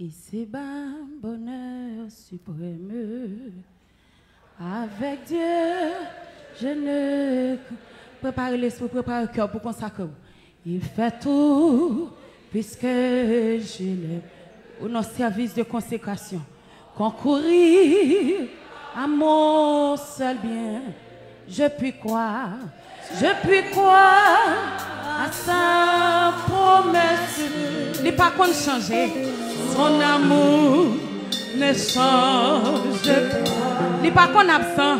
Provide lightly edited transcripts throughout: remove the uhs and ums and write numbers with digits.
Ici-bas, bonheur suprême. Avec Dieu, je ne prépare l'esprit, prépare le cœur pour consacrer. Il fait tout, puisque je l'aime. Au nom service de consécration, concourir à mon seul bien. Je puis croire à sa promesse. Il n'est pas qu'on change. Son amour ne change pas. Il n'est pas qu'on absent.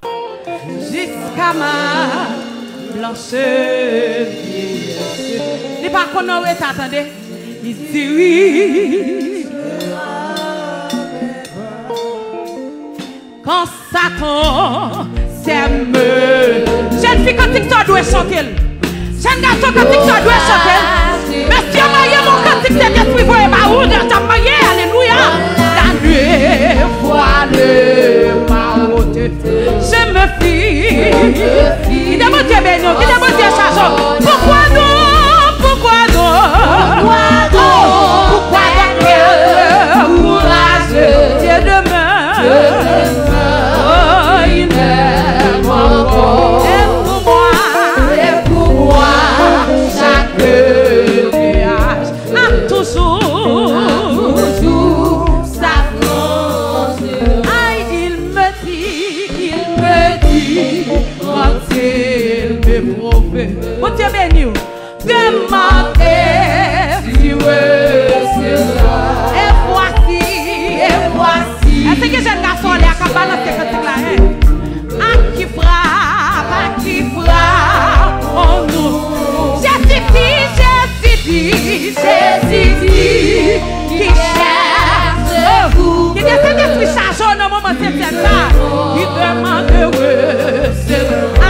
Jusqu'à ma blanche vie. Il n'est pas qu'on arrête, attendez. Il dit oui. Quand Satan s'aime. Jeune fille, quand tu dois chanter. Jeune garçon, quand tu dois chanter. Monsieur, mon cantique, c'est bien frivole et baoud. Alléluia. La nuit voile ma route. Je me fie. Il est mon Dieu béni, il est mon Dieu chargeant. Pourquoi non? Pourquoi non? Pourquoi non? Courage, Dieu demeure. Mon Dieu béni, demandez si et voici. Est-ce que jeune garçon est à balancer quand il a à qui frappe en nous. Jésus dit, qui cherche vous. Qui décide d'esprit chargé dans le moment de cette là. Qui demande de recevoir.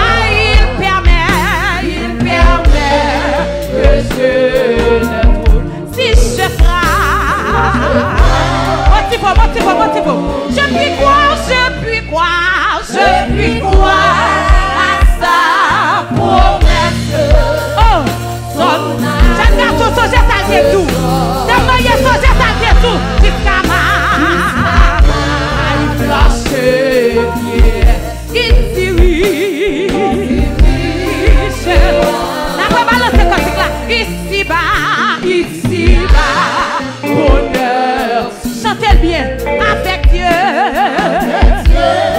Si je frappe, je puis croire à sa promesse. Oh, son garçon, son geste à Dieu tout. Demandez son geste à Dieu tout. Jusqu'à ma blanche vie. Il dit oui. La voix balancer comme ça. Ici bas, bonheur. Chantez bien avec Dieu.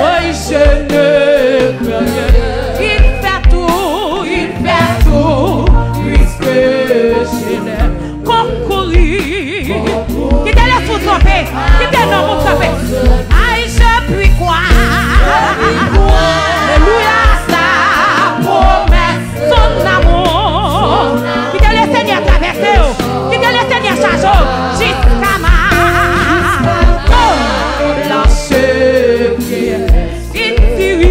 Oui, je ne peux rien. Il fait tout, puisque je l'ai concouru. Qui te laisse vous tromper, qui te non vous tromper. Aïe, je puis croire. Alléluia, sa promesse, son amour. Qui te laisse Seigneur traverser, qui te laisse Seigneur charger. Jusqu'à ma blanche vie. Il dit oui.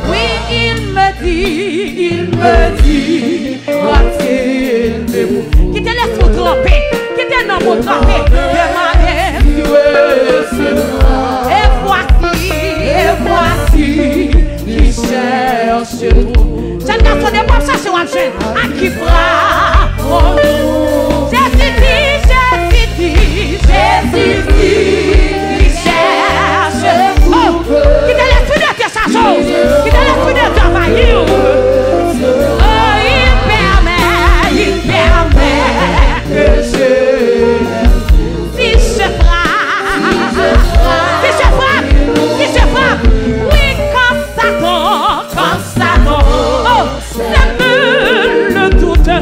Oui, il me dit, qui te laisse vous tromper, qui te non vous tromper. Demandez, et voici, qui cherche vous. Jeune garçon, ne pas chercher un jeune, à qui frappe en nous. Jésus dit, qui cherche vous. Qui te laisse finir tes charges, qui te laisse finir tes envahir. Oh, il permet que si je frappe, oui, quand Satan, oh, sème le doute,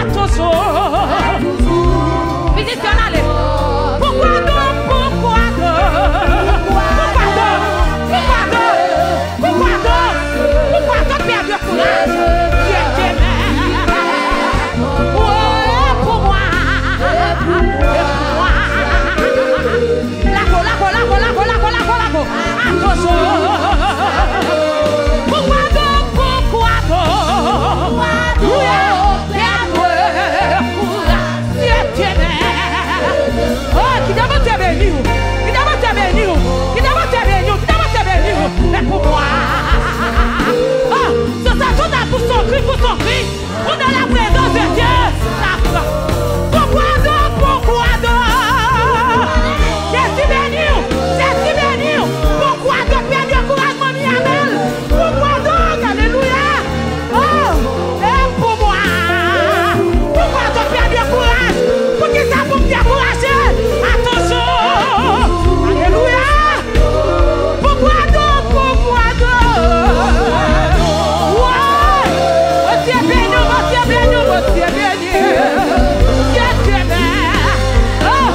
attention. Visite allez. Pourquoi donc, pourquoi donc perdre le courage? Dieu t'aime. Pour moi. La go. Attention. Pourquoi donc? Dieu t'aime. Oh, qui d'abord te bénir. Mais pour moi. Oh, ça tout a pour son cri. On est la présence de Dieu. Pourquoi donc? Je suis béni. Pourquoi donc perdre le courage, mon Yamel? Pourquoi donc? Alléluia. Oh, et pour moi. Pourquoi donc perdre le courage? Pour qui ça pour me décourager? Attention. Alléluia. Pourquoi donc? Ouais. Oh, Dieu béni. Dieu t'aime. Oh,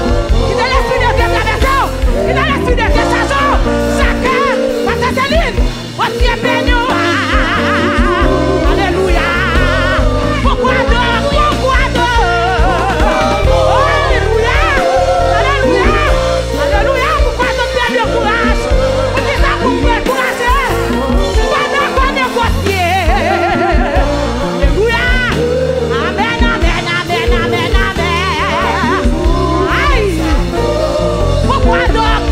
il a l'esprit de Dieu traversant. Il a l'esprit de Dieu chassant. Chacun, Pasteur Céline. Oh, Dieu béni. Alléluia. Pourquoi donc? Oh, alléluia. Pourquoi donc perdre le courage? Pour qui ça pour me décourager? Pendant qu'on négocier. Alléluia. Amen. Aïe. Pourquoi donc?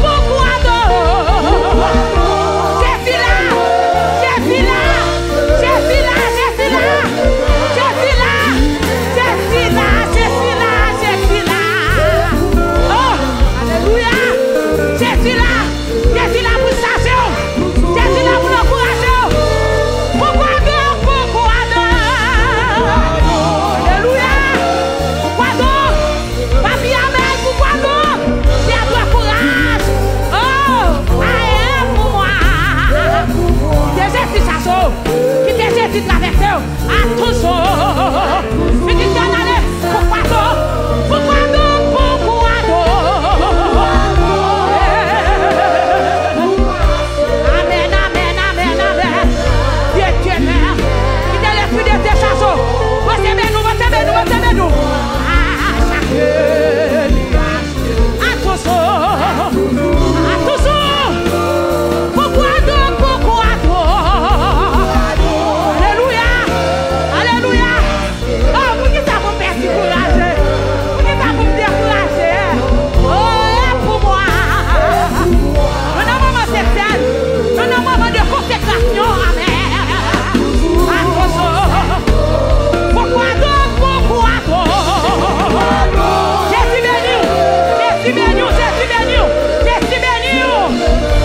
Attention. Pourquoi Amen. Dieu t'aime. Il est l'esprit de tes chasseurs. Recevez-nous. Attention. Pourquoi Alléluia. Oh, pour qui ça vous fait décourager? Pour qui ça vous décourager? Oh, pour moi. Un moment certain. Un moment de consécration. Amen. Attention. Pourquoi Je suis béni.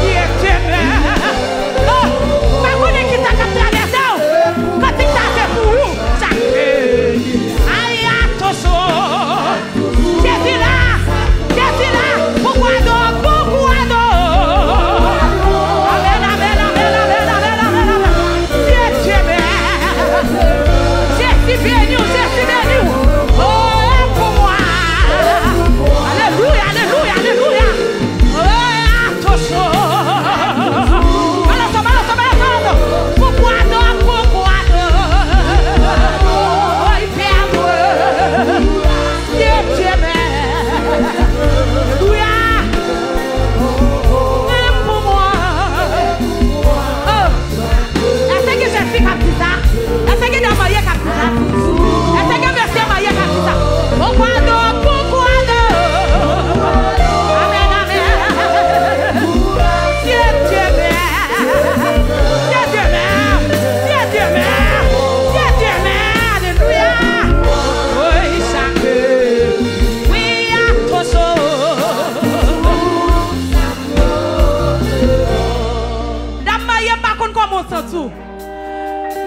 Dieu t'aime. Oh, pas qu'on est qui t'a traversé. Quand il t'a fait pour vous, ça fait. Aïe, attention. Je suis là. Pourquoi donc? Amen. Dieu t'aime. Je suis béni. Oh, pour moi. Alléluia. Oh, attention. Pourquoi donc? Oh, il perd. Dieu t'aime. Alléluia. Et pour moi. Oh, est-ce que je suis comme ça? Est-ce que je suis marié comme ça? Est-ce que je suis marié comme ça? Pourquoi donc?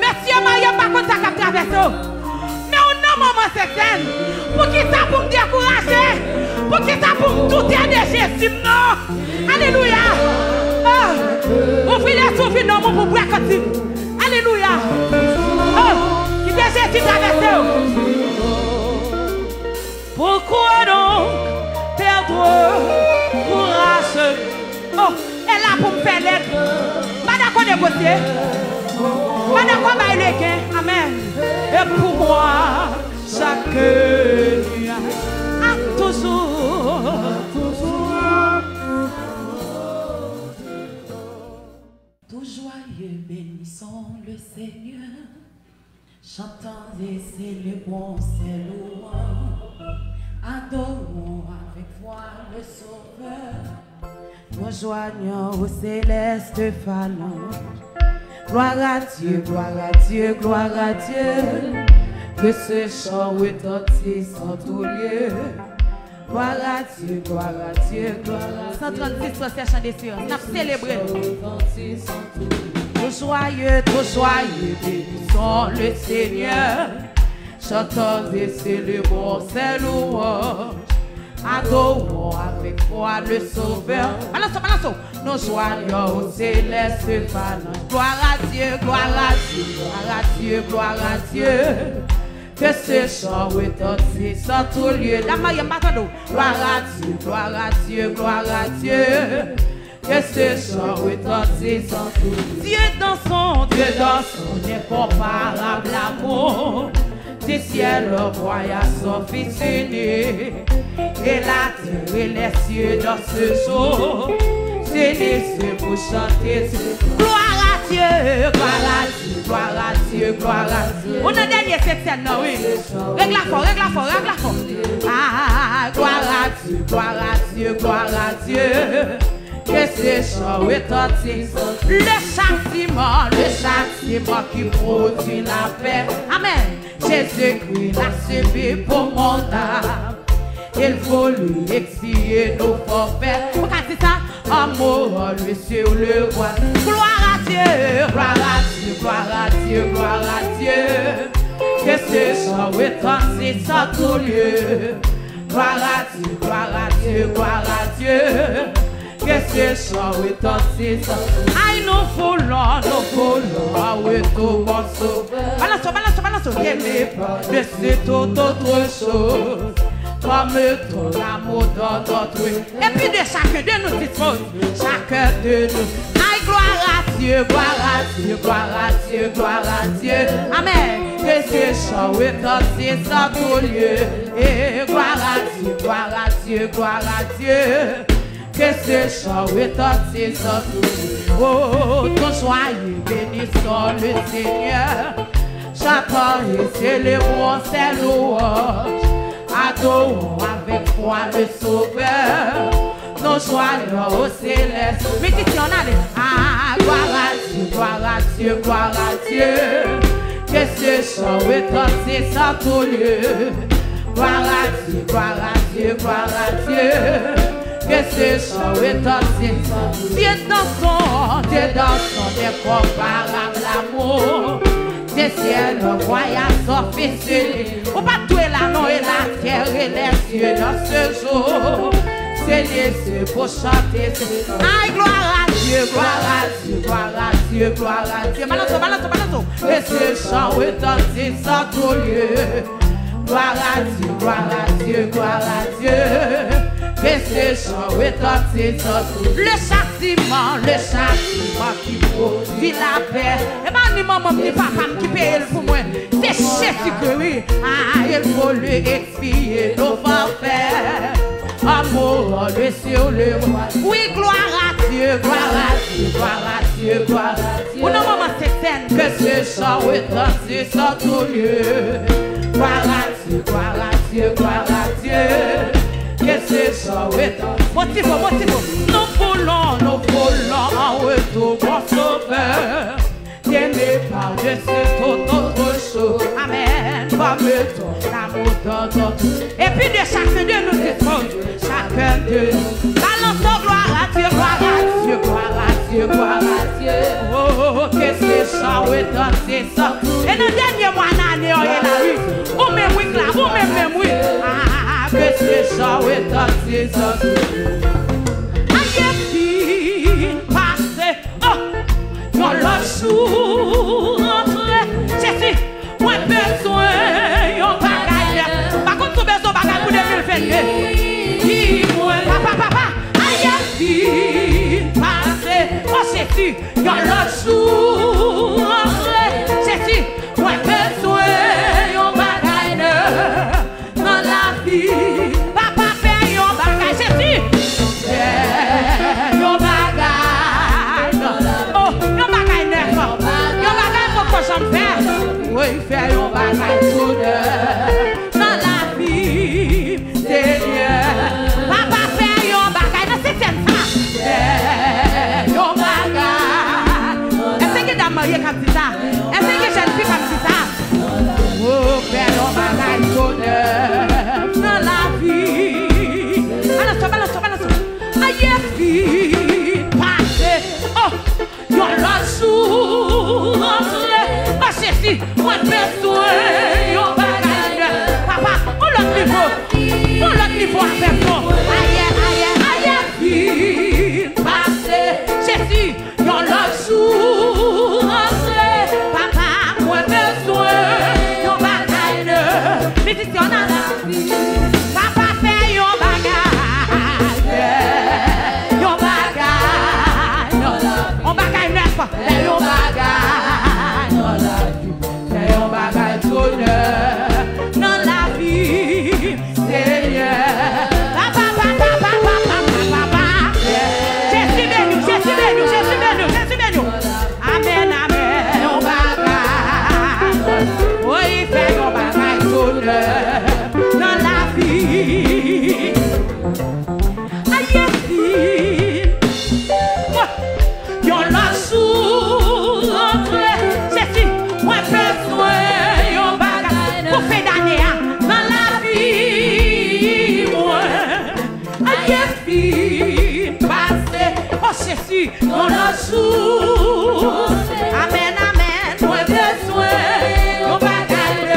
Monsieur marié par contre ça qui traverse. Mais on a un moment certain. Pour qui ça pour me décourager? Pour qui ça pour me douter de Jésus? Non. Alléluia. Ouvrez les souffles non pour boire quand il. Alléluia. Qui est Jésus traversé. pour me faire l'aide. Pas d'accord négocier. Pas d'accord bailler les gains. Amen. Et pour moi, chaque nuit, toujours. Tout joyeux, bénissons le Seigneur. Chantons et célébrons ses louanges. Adorons avec foi le Sauveur. Nous joignons au céleste phalange. Gloire à Dieu, gloire à Dieu, gloire à Dieu. Que ce chant retentisse en tout lieu. Gloire à Dieu, gloire à Dieu, gloire à Dieu. 136 c'est chant des cieux. Nous avons célébré. Tout joyeux, bénissons le Seigneur. Chantons et célébrons ses louanges. Adorons avec foi le Sauveur. Balançons. Nous joignons au céleste phalange. Gloire à Dieu, gloire à Dieu, gloire à Dieu, gloire à Dieu. Que ce chant retentisse en tout lieu. La maille m'attend. Gloire à Dieu, gloire à Dieu, gloire à Dieu. Que ce chant retentisse en tout lieu. Dieu dans son incomparable amour. Du ciel au voyage son fils unique. Et la terre et les cieux dans ce jour. C'est les cieux pour chanter. gloire à Dieu. Gloire à Dieu, gloire à Dieu, gloire à Dieu. On a dernier cette scène, non, oui. Règle la fort. Ah, gloire à Dieu, gloire à Dieu, gloire à Dieu. Que ce chant retentisse. Le châtiment qui produit la paix. Amen. Jésus-Christ l'a subi pour mon âme. Il faut lui expier nos forfaits. Pourquoi c'est ça? Amour lui sur le roi. Gloire à Dieu. Gloire à Dieu, gloire à Dieu, gloire à Dieu. Que ce chant retentisse en tout lieu. Gloire à Dieu, gloire à Dieu, gloire à Dieu. Que ce chant retentisse. Aïe, nous voulons. Tout bon sauveur. Balance. Aimez pas de cette autre chose. Comme ton amour dans notre vie. Et puis de chacun de nous dispose. Chacun de nous. Aïe, gloire à Dieu. Gloire à Dieu, gloire à Dieu, gloire à Dieu. Amen. Que ce chant retentisse en tout lieu. Et gloire à Dieu, gloire à Dieu, gloire à Dieu. Que ce chant retentisse en tout lieu. Oh, ton joyeux, bénissons le Seigneur. Chantons et célébrons ses louanges. Adorons avec foi le Sauveur. Nous joignons au céleste. Mais qui t'y en a des? Ah, gloire à Dieu, gloire à Dieu, gloire à Dieu. Que ce chant retentisse en tout lieu. Gloire à Dieu, gloire à Dieu, gloire à Dieu. Que ce chant retentisse en tout lieu. Dieu dans son incomparable amour. Des ciels, le voyage son fils unique. Ou pas tout est là, non, Et la terre et les cieux dans ce jour. C'est les cieux pour chanter. Aïe, gloire à Dieu. Gloire à Dieu, gloire à Dieu, gloire à Dieu. Balance. Que ce chant retentisse en tout lieu. Gloire à Dieu, gloire à Dieu, gloire à Dieu. Que ce chant retentisse en tout lieu. Le châtiment qui produit la paix. Et pas ni maman ni papa qui paye pour moi. C'est Jésus que oui. Ah, il faut lui expier nos forfaits. Amour, lui sur le roi. Oui, gloire à Dieu. Gloire à Dieu, gloire à Dieu, gloire à Dieu. Ou non, maman, c'est scène. Que ce chant retentisse en tout lieu. Gloire à Dieu, gloire à Dieu, gloire à Dieu. Que ce chant retentisse. Motivo. Nous voulons en retour mon Sauveur. Aimé par de cette autre chose. Amen. Comme ton amour dans notre vie. Et puis de chacun de nous dispose. Chacun de nous. Balançons gloire à Dieu, gloire à Dieu. Gloire à Dieu, gloire à Dieu. Oh, que ce chant retentisse en tout lieu. Et dans le dernier mois, l'année, on est là, oui. Ou même oui, là, ou même oui. Ah, que ce chant retentisse en tout lieu. Aïe, passé. Oh, dans l'autre jour, Jésus, moi besoin, yon bagaille. Par contre, tu besoin bagaille pour 2022. Papa, aïe, passé. Oui, fais un bagage tout dans la vie, Seigneur. Papa, fais un bagage dans cette scène. Fais un bagage. Est-ce que tu as marié comme ça? Est-ce que jeune fille comme ça? Oh, fais un bagage tout dans la vie. Balance-toi. Aïe, fille, passez. Oh, yon l'autre sous. Oh, chérie, moi, besoin. Yon bagage. Papa, on l'autre niveau avec moi. Aïe, fille, passez. Chérie, yon l'autre sous. Papa, moi, besoin. Yon bagage. Médicine à la vie. Papa, fait yon bagage. Yon bagage. On bagage neuf. Fait yon bagage. Fait yon bagage tout neuf. Dans la vie, Seigneur. Papa. Jésus béni. Amen. Yon bagage. Oui, fait yon bagage tout neuf. Dans la vie. Aïe, yon l'autre sous. Jésus, moi besoin yon bagage pour faire d'année dans la vie. Aïe, passé. Oh Jésus, yon l'autre sous. Amen. Moi besoin yon bagage.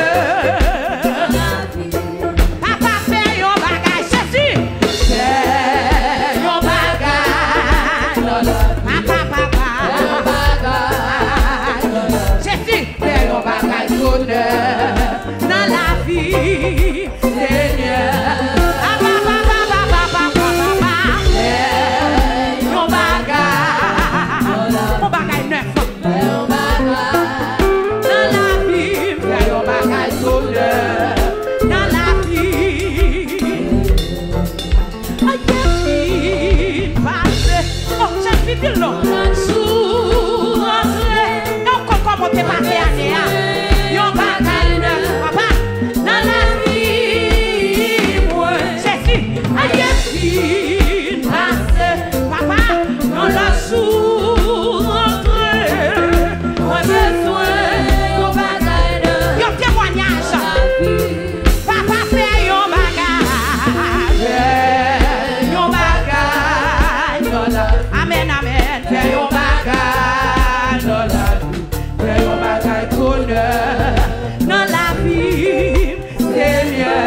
Papa fait yon bagage. Jésus, fait yon bagage. Papa. Jésus, fait yon bagage tout neuf dans la vie, Seigneur. Yon bagage, mon bagage neuf. Dans la vie, fait yon bagage tout neuf dans la vie. Aïe, passe. Oh, j'ai fait long. Sous, comment t'es passé à Néa? Yon bagage neuf, papa. Dans la vie, moi, Jésus. Aïe, passe. Papa, on l'a sous. Moi, besoin. Yon bagage neuf. Yon témoignage. Papa fait yon bagage. Yon bagage. Amen. Fait yon bagage. Fait yon bagage tout neuf dans la vie, Seigneur.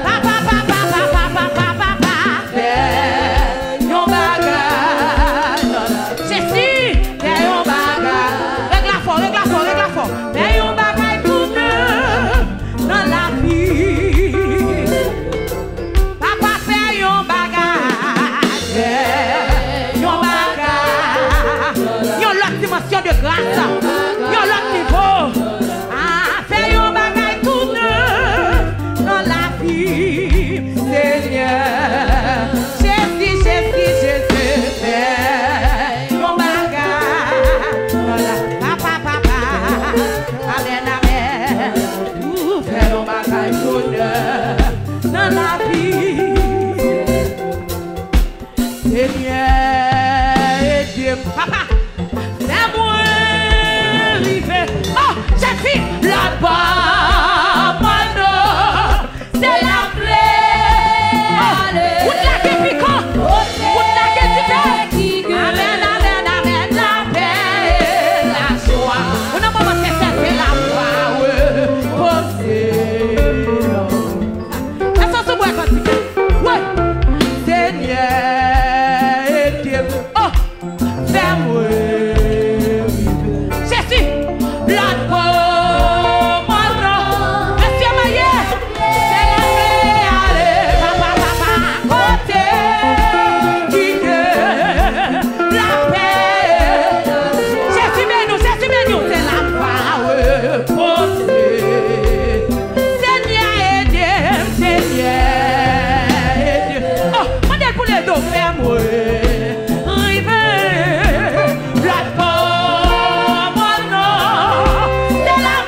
Papa. Fait yon bagage. Jésus, fait yon bagage. Règle la fort. Fait yon bagage tout neuf dans la vie. Papa fait yon bagage. Yon bagage. Yon l'autre dimension de grâce. Yon l'autre niveau. Fait yon bagage tout neuf dans la vie, Seigneur. Jésus. Fait yon bagage. Papa. Amen. Fait yon bagage tout neuf dans la vie. Seigneur, aidez-moi. Papa, fais-moi arriver. Oh, j'ai fait là-bas, maintenant, c'est la plaie. Oh, où la que piquant, où la que tu fais. Amen, la paix, la joie. On a pas montré c'est la foi, ça sent ce bois quand ouais, Seigneur, aidez-moi. Oh, fais-moi. Jésus, la peau, mon Monsieur Maillé, c'est la paix, allez, papa, côté, la paix. Jésus, mais nous, c'est la power, côté. Seigneur, aidez-moi. Oh, modèle pour les dos, fais-moi. La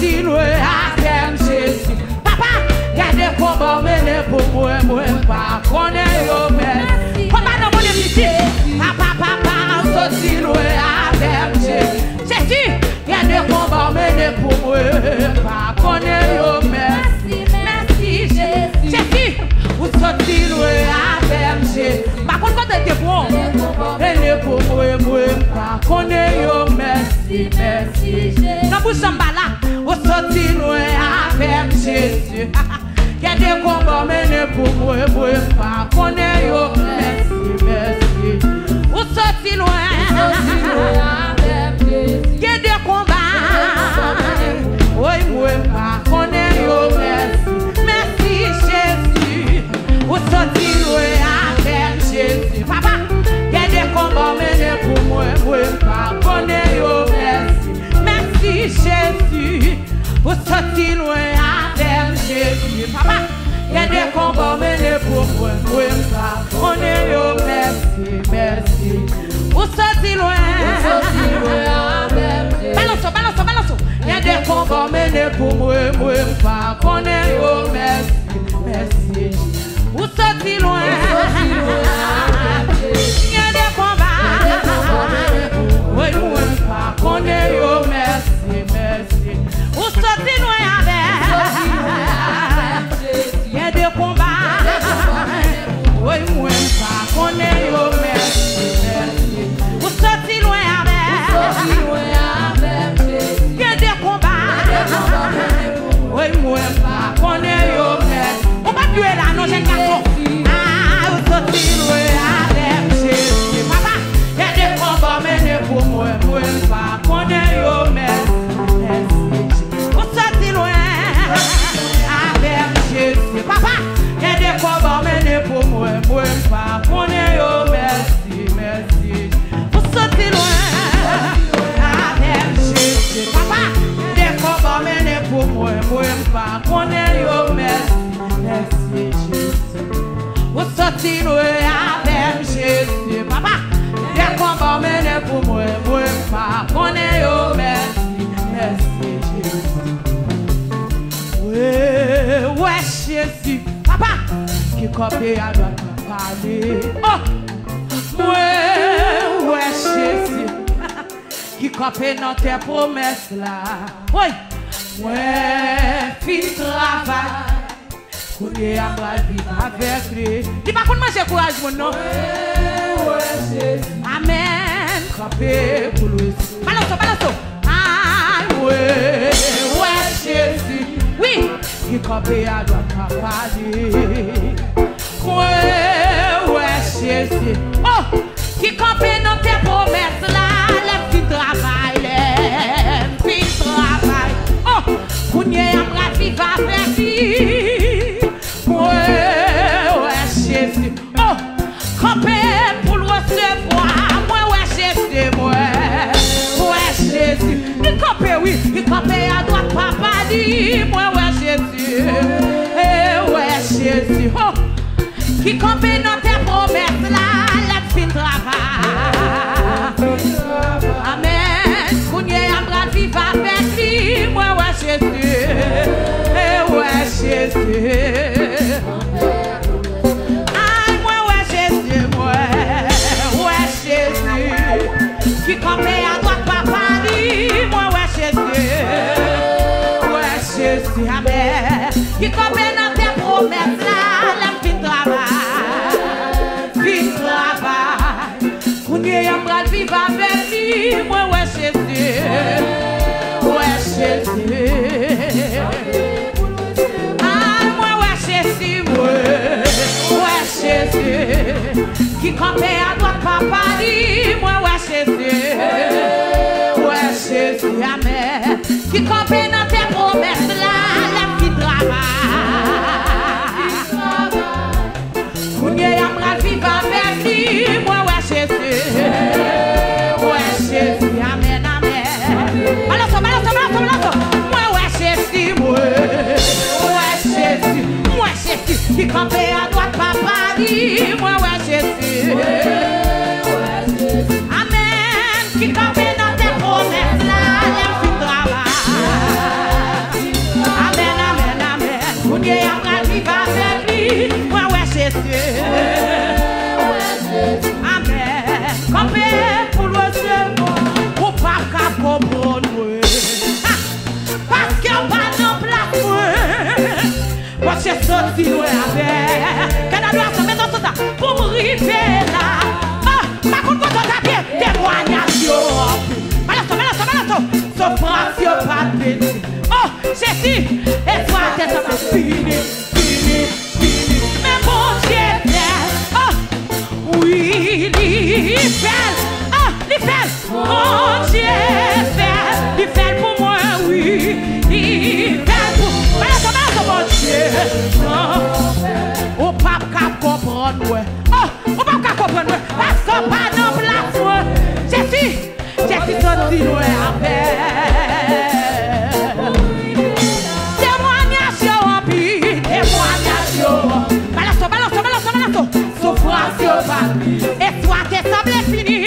sorti loin avec Jésus. Papa, gardez combat mené pour moi, moi pas connaître yo merci. Combat dans mon église. Papa, papa, sorti loin avec Jésus. Jésus, gardez combat mené pour moi, pas connaître yo merci. Merci Jésus. Jésus, vous sorti loin avec Jésus. Par contre, quand t'es bon, mené pour moi, moi pas connaître yo merci, merci Jésus. Dans vous là, vous sorti loin avec Jésus. Gardez combat mené pour moi, moi pas connaître yo merci, merci. Vous sorti loin avec Jésus. Gardez combat, oui moi pas connaître yo merci, merci Jésus. Vous sorti loin avec Jésus. Papa, gardez combat mené pour moi, moi pas connaître yo merci, merci Jésus. Vous sorti loin avec Jésus. Papa, gardez combat mené pour moi, moi pas connaître yo merci, merci. Vous sorti loin avec Jésus. Balance, balance, balance. Gardez combat mené pour moi, moi pas connaître yo merci, merci. Vous sorti loin. Gardez combat. Oui, moi pas connaître yo merci, merci. Vous sorti loin avec. Gardez combat. Oui, moi pas connaître yo merci, merci. Vous sorti loin avec. Gardez combat. Oui, moi pas connaître yo merci. On va tuer là, non, jeune garçon. Ah, vous sorti loin avec Jésus. Papa, gardez combat mené pour moi, moi pas connaître yo merci, merci. Vous sorti loin avec Jésus. Papa, gardez combat mené pour moi, moi pas connaître yo merci, merci. Vous sorti loin avec Jésus. Papa, gardez combat mené pour moi, moi pas connaître yo merci, merci Jésus. Vous sorti loin avec Jésus. Papa, gardez combat mené pour moi, moi pas connaître yo merci, merci Jésus. Ouais, Jésus. Papa, qui copie à droite parler. Oh, ouais, Jésus. Qui copie dans tes promesses là. Oui, ouais, fin travail. Qu'on est à ma vie avec lui. Dis pas qu'on mange courage, mon nom. Ouais, Jésus. Amen. Copie pour lui. Balance, balance. Ah, ouais, Jésus. Oui, qui copie à droite parler. Ouais, Jésus. Oh, qui copie dans tes promesses là. Les petits travail, les petits travail. Oh, qu'on y est à bras vivre avec lui. Ouais, Jésus. Oh, copie pour le recevoir. Ouais, Jésus, ouais, Jésus. Il copie, oui, il copie à droite, papa dit. Ouais, Jésus. Ouais, Jésus. Oh, qui copie dans tes promesses là, les fin travail. Amen. Qu'on y est à bras vivre avec lui. Ouais, Jésus. Ouais, Jésus. Aïe, ouais, Jésus, ouais, Jésus. Qui copie à droite, papa dit. Ouais, Jésus. Ouais, Jésus, amen. Qui copie dans tes promesses là, la fin travail. Fin travail. Qu'on y est à bras vivre avec lui. Ouais, Jésus. Ouais, Jésus. Qui campait à droite, papa dit. Ouais, Jésus. Ouais, Jésus, amen. Qui campait dans tes promesses là, la vie travail. Qu'on y est à bras vivre avec lui. Ouais, Jésus. Ouais, Jésus, amen, amen. Balance, balance, balance, balance. Ouais, Jésus, ouais, Jésus. Moi, Jésus. Qui campait à droite, papa dit. Ouais, Jésus. Amen. Qui campait dans tes promesses là, la vie travail. Jésus, et toi, t'es fini, fini, fini. Mais mon Dieu, oh, oui, il fait, oh, il fait, mon Dieu, il fait pour moi, oui, il fait pour moi, mon Dieu, oh, papa, comprendre, oh, on va comprendre, parce qu'on pas dans place, Jésus, Jésus, sorti loin avec. Et toi t'es semblé fini.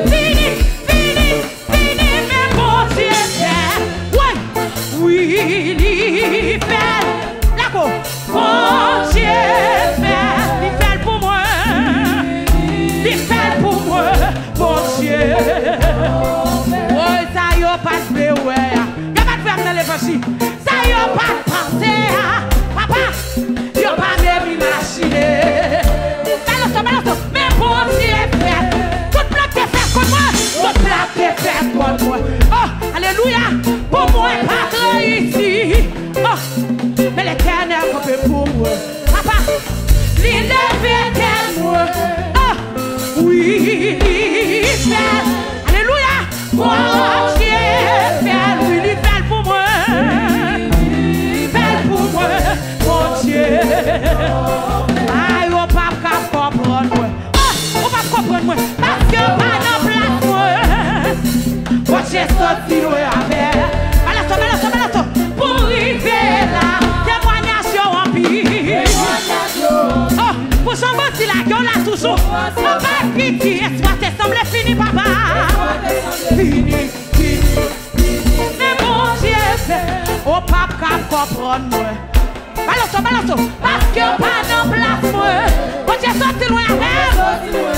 Fini, fini, fini, mais mon Dieu fait. Ouais, oui, il fait. D'accord, mon Dieu fait. Il fait pour moi. Il fait pour moi, mon Dieu. Ouais, ça y a pas de ouais. Y'a pas de faire dans l'évangile. Ça y a pas de penser. Papa, y'a pas même imaginé. Mais bon Dieu fait, toute plaque est faite contre moi, toute plaque est faite contre moi. Oh, alléluia, pour moi, pas ici. Oh, mais l'éternel fait pour moi. Papa, l'élevé moi. Oh, oui, il fait. Alléluia, mon Dieu fait, oui, il fait pour moi. Il fait pour moi, mon Dieu. Parce que pas dans place moi j'ai sorti loin avec Balato pour arriver là témoignage rempli oh pour son bâti là qu'on l'a toujours papa piti et toi t'es semblé fini papa fini mais mon Dieu oh papa comprendre moi Balato parce que pas dans place moi j'ai sorti loin avec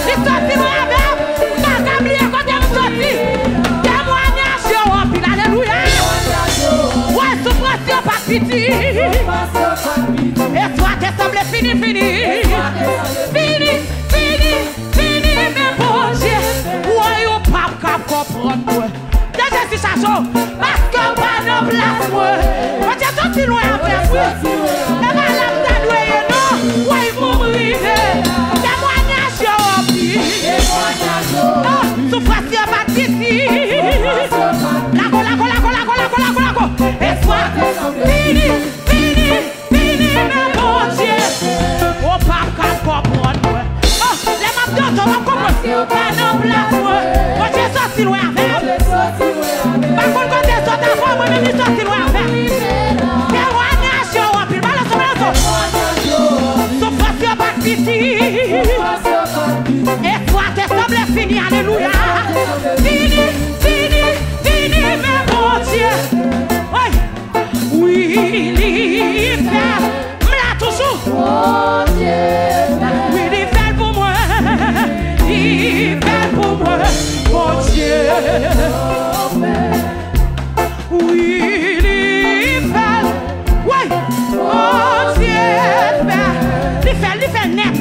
il sorti loin avec pas oublier quand t'es sorti témoignage rempli alléluia ouais souffrance pas piti et toi t'es semblé fini mais bon Dieu ouais au pape cap comprendre moi déjà si ça chaud parce que pas dans place moi j'ai sorti loin avec moi et madame t'a doué non ouais mourir souffrance pas ici. Lago. Et toi, fini, mais mon Dieu. Oh, papa, comprendre. Oh, les mamans d'or, on comprend. Pas non place, moi. Moi, j'ai sorti loin avec. Par contre, quand t'es sorti avant, moi, même sorti loin avec. Témoignage, on pile. Balance. Souffrance pas ici. Et toi, t'es semblé fini, alléluia. Fini, mais mon Dieu. Oui, il fait. M'l'a toujours. Mon Dieu. Oui, il fait pour moi. Il fait pour moi, mon Dieu. Oui, il fait. Oui, mon Dieu. Il fait net.